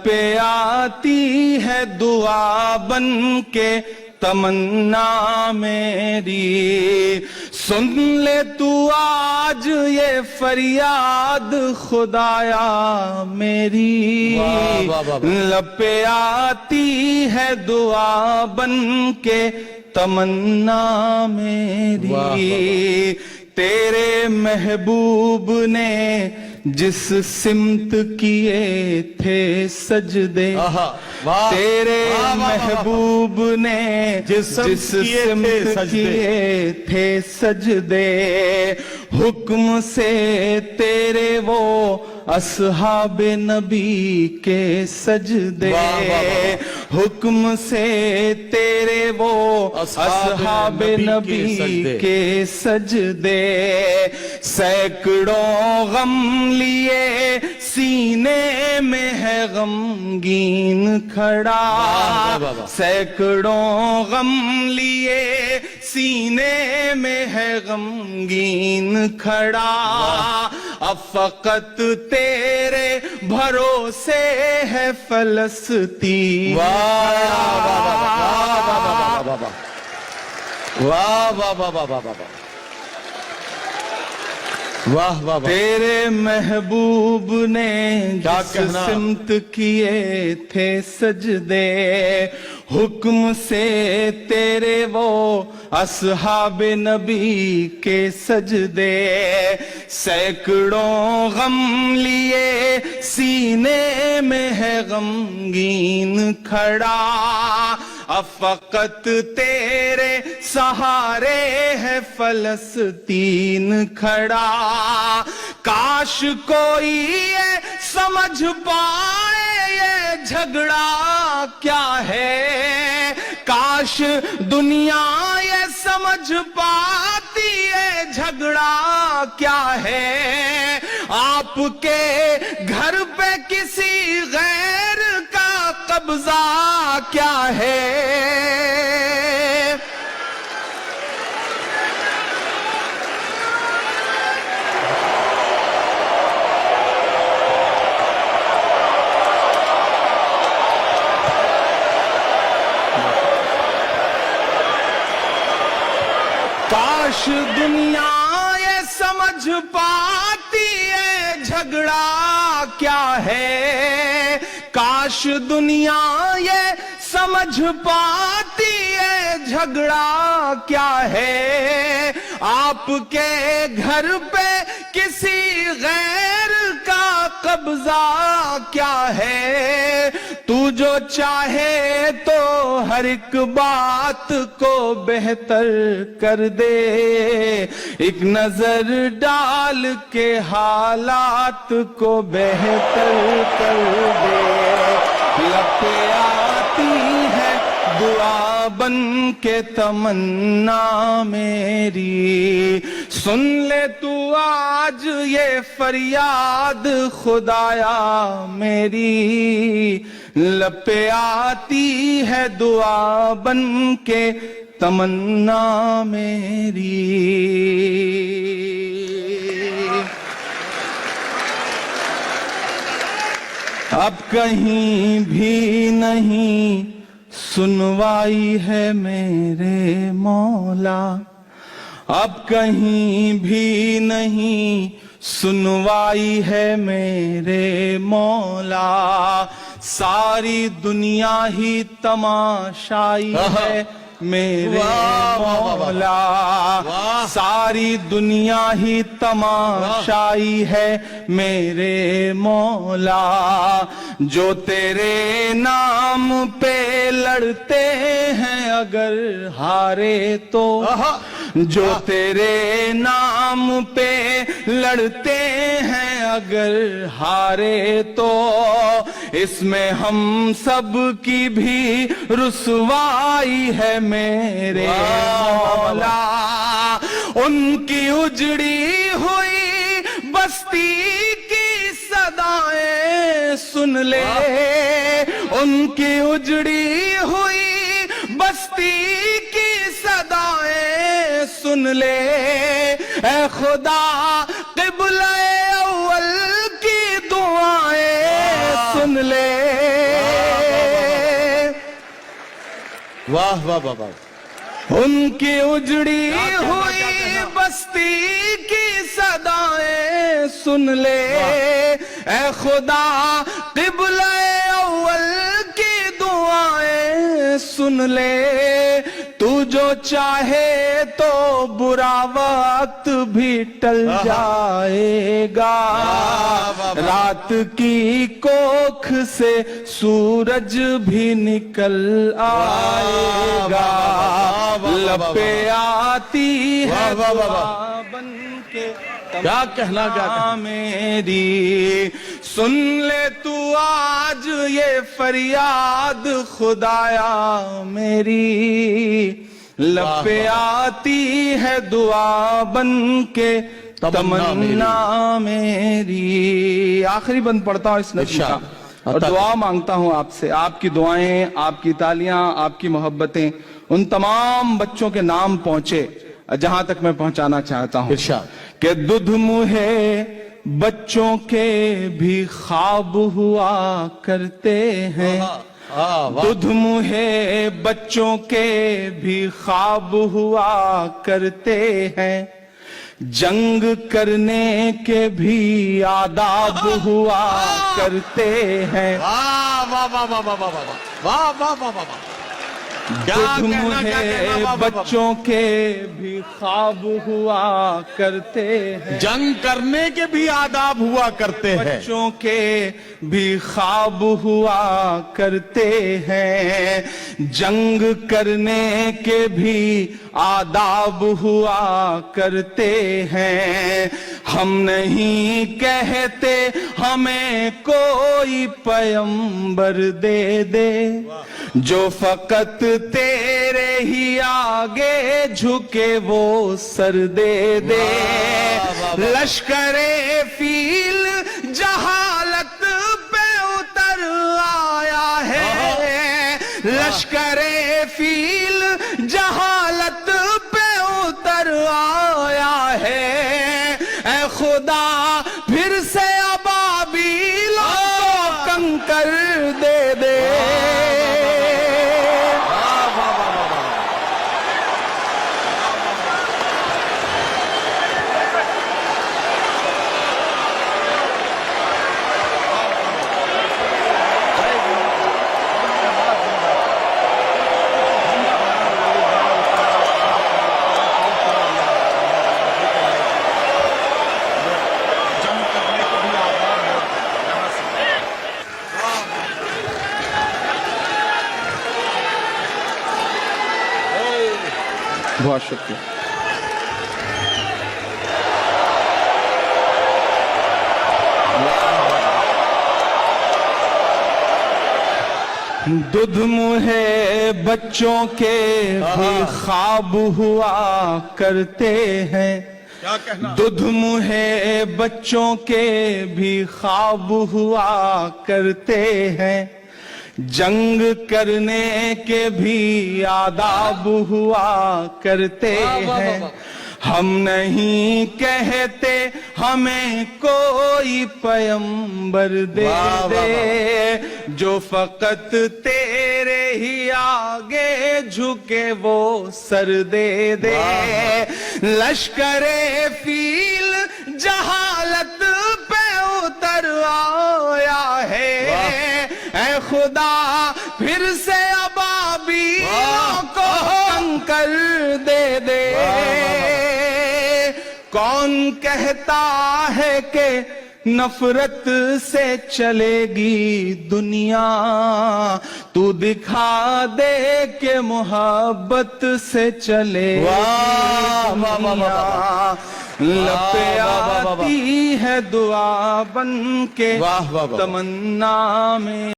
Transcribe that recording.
پہ آتی ہے دعا بن کے تمنا میری، سن لے تو آج یہ فریاد خدایا میری، لب پہ آتی ہے دعا بن کے تمنا میری، تیرے محبوب نے جس سمت کیے تھے سجدے، تیرے محبوب نے جس سمت کیے تھے سجدے، حکم سے تیرے وہ اصحاب نبی کے سجدے، حکم سے تیرے وہ اصحاب نبی کے سجدے، سینکڑوں غم لیے سینے میں ہے غمگین کھڑا، سینکڑوں غم لیے سینے میں ہے غمگین کھڑا، اب فقط تیرے بھروسے ہے فلسطین، تیرے محبوب نے جس سمت کیے تھے سجدے، حکم سے تیرے وہ اصحاب نبی کے سجدے، سینکڑوں غم لیے سینے میں ہے غمگین کھڑا، اب فقط تیرے سہارے ہے فلسطین کھڑا، کاش کوئی یہ سمجھ پائے یہ جھگڑا کیا ہے، کاش دنیا یہ سمجھ پاتی ہے جھگڑا کیا ہے، آپ کے گھر پہ کسی غیر کا قبضہ کیا ہے، کاش دنیا یہ سمجھ پاتی ہے جھگڑا کیا ہے، کاش دنیا یہ سمجھ پاتی ہے جھگڑا کیا ہے، آپ کے گھر پہ کسی غیر کا قبضہ کیا ہے، تو جو چاہے تو ہر ایک بات کو بہتر کر دے، ایک نظر ڈال کے حالات کو بہتر کر دے، لب پہ آتی ہے دعا بن کے تمنا میری، سن لے تو آج یہ فریاد خدایا میری، لب پہ آتی ہے دعا بن کے تمنا میری۔ اب کہیں بھی نہیں سنوائی ہے میرے مولا، اب کہیں بھی نہیں سنوائی ہے میرے مولا، ساری دنیا ہی تماشائی ہے میرے مولا، ساری دنیا ہی تماشائی ہے میرے مولا، جو تیرے نام پہ لڑتے ہیں اگر ہارے تو، جو تیرے نام پہ لڑتے ہیں اگر ہارے تو، اس میں ہم سب کی بھی رسوائی ہے میرے مولا، ان کی اجڑی ہوئی بستی کی صدائیں سن لے، ان کی اجڑی ہوئی بستی کی صدائیں سن لے، اے خدا قبلہ اول کی دعائیں سن لے۔ واہ واہ واہ واہ. ان کی اجڑی ہوئی بستی کی صدائیں سن لے اے خدا، قبلہ اول کی دعائیں سن لے. تو جو چاہے تو برا وقت بھی ٹل جائے گا، رات کی کوکھ سے سورج بھی نکل آئے گا. لب پہ آتی ہے دعا بن کے کیا کہنا میری، سن لے تو آج یہ فریاد خدایا میری. لب پہ آتی ہے دعا بن کے تمنا میری. آخری بند پڑھتا ہوں اس نظم کا اور دعا مانگتا ہوں آپ سے. آپ کی دعائیں، آپ کی تالیاں، آپ کی محبتیں ان تمام بچوں کے نام پہنچے جہاں تک میں پہنچانا چاہتا ہوں کہ دودھ منہ بچوں کے بھی خواب ہوا کرتے ہیں. دودھ منہ بچوں کے بھی خواب ہوا کرتے ہیں. جنگ کرنے کے بھی آداب ہوا کرتے ہیں. واہ واہ واہ واہ واہ واہ واہ واہ واہ واہ. دودھ منہ بچوں کے بھی خواب ہوا کرتے ہیں. جنگ کرنے کے بھی آداب ہوا کرتے ہیں. بچوں کے بھی خواب ہوا کرتے ہیں. جنگ کرنے کے بھی آداب ہوا کرتے ہیں. ہم نہیں کہتے ہمیں کوئی پیغمبر دے دے جو فقط تیرے ہی آگے جھکے وہ سر دے دے. لشکر فیل جہالت پہ اتر آیا ہے. لشکر فیل جہالت پہ اتر آیا ہے. اے خدا پھر سے ابابیل کو کنکر دے دے. بہت شکریہ. دودھ منہ بچوں کے بھی خواب ہوا کرتے ہیں. دودھ منہ بچوں کے بھی خواب ہوا کرتے ہیں. جنگ کرنے کے بھی آداب ہوا کرتے ہیں. ہم نہیں کہتے ہمیں کوئی پیغمبر دے دے جو فقط تیرے ہی آگے جھکے وہ سر دے دے. لشکر فیل جہالت پہ اتر آیا ہے. اے خدا پھر سے ابابیل کو کنکر دے دے. کون کہتا ہے کہ نفرت سے چلے گی دنیا، تو دکھا دے کہ محبت سے چلے گی دنیا. لب پہ آتی ہے دعا بن کے تمنا میں